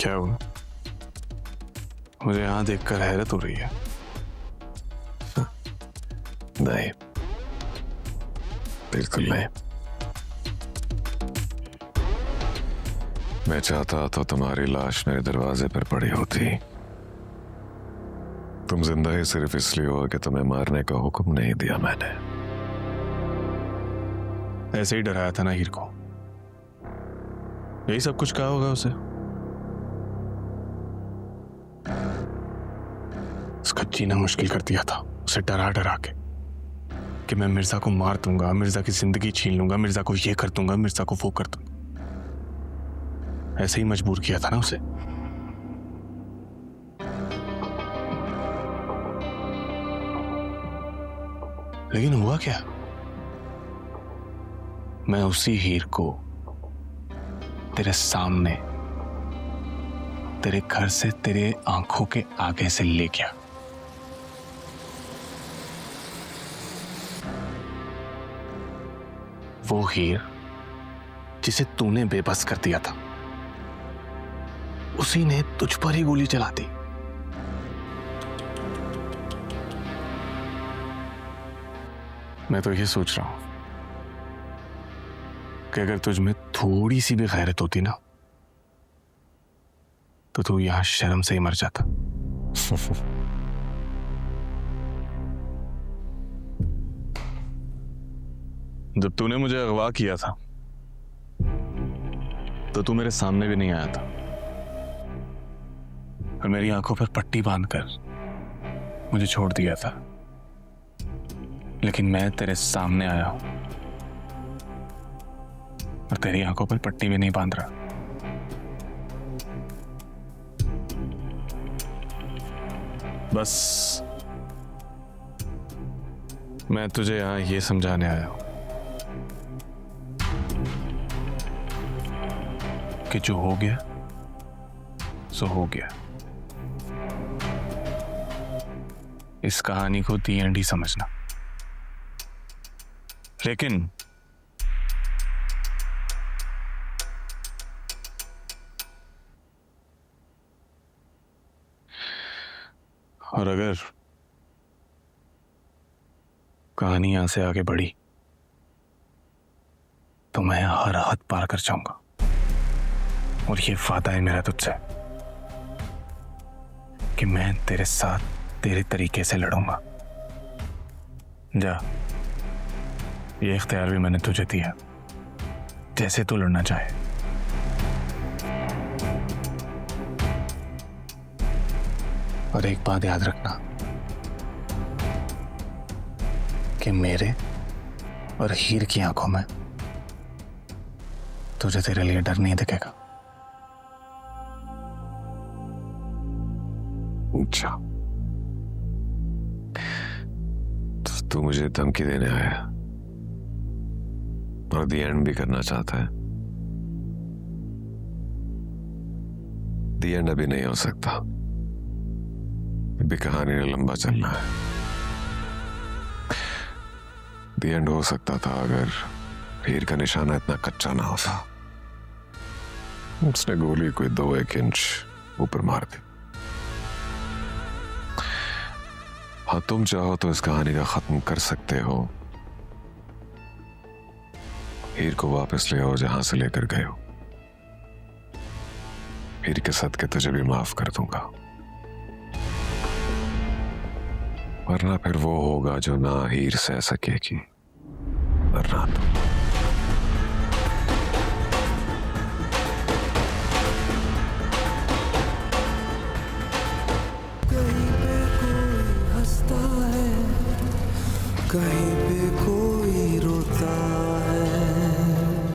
क्या हुआ? मुझे यहां देखकर हैरत हो रही है। नहीं, बिल्कुल नहीं। मैं चाहता तो तुम्हारी लाश मेरे दरवाजे पर पड़ी होती। तुम जिंदा ही सिर्फ इसलिए हो कि तुम्हें मारने का हुक्म नहीं दिया मैंने। ऐसे ही डराया था ना हीर को। यही सब कुछ कहा होगा उसे। उसका जीना मुश्किल कर दिया था, उसे डरा डरा के कि मैं मिर्जा को मार दूंगा, मिर्जा की जिंदगी छीन लूंगा, मिर्जा को ये कर दूंगा, मिर्जा को वो कर दूंगा। ऐसे ही मजबूर किया था ना उसे। लेकिन हुआ क्या? मैं उसी हीर को तेरे सामने, तेरे घर से, तेरे आंखों के आगे से ले गया। वो हीर जिसे तूने बेबस कर दिया था, उसी ने तुझ पर ही गोली चला दी। मैं तो ये सोच रहा हूं कि अगर तुझ में थोड़ी सी भी गैरत होती ना, तो तू यहां शर्म से ही मर जाता। जब तूने मुझे अगवा किया था तो तू मेरे सामने भी नहीं आया था और मेरी आंखों पर पट्टी बांधकर मुझे छोड़ दिया था। लेकिन मैं तेरे सामने आया हूं और तेरी आंखों पर पट्टी भी नहीं बांध रहा। बस मैं तुझे यहां ये समझाने आया हूं कि जो हो गया सो हो गया। इस कहानी को दी एंड ही समझना। लेकिन और अगर कहानी यहां से आगे बढ़ी तो मैं हर हद पार कर जाऊंगा। और ये वादा है मेरा तुझसे कि मैं तेरे साथ तेरे तरीके से लड़ूंगा। जा, ये इख्तियार भी मैंने तुझे दिया, जैसे तू लड़ना चाहे। और एक बात याद रखना कि मेरे और हीर की आंखों में तुझे तेरे लिए डर नहीं दिखेगा। अच्छा, तो तू मुझे धमकी देने आया और दी एंड भी करना चाहता है। दी एंड अभी नहीं हो सकता, अभी कहानी ने लंबा चलना है। दी एंड हो सकता था अगर हीर का निशाना इतना कच्चा ना होता। उसने गोली कोई 2-1 इंच ऊपर मार दी। हाँ, तुम चाहो तो इस कहानी का खत्म कर सकते हो। हीर को वापस ले आओ जहां से लेकर गए हो। हीर के सदके तुझे भी माफ कर दूंगा, वरना फिर वो होगा जो ना हीर सह सकेगी वरना तुम। कहीं पे कोई हंसता है, कहीं पे कोई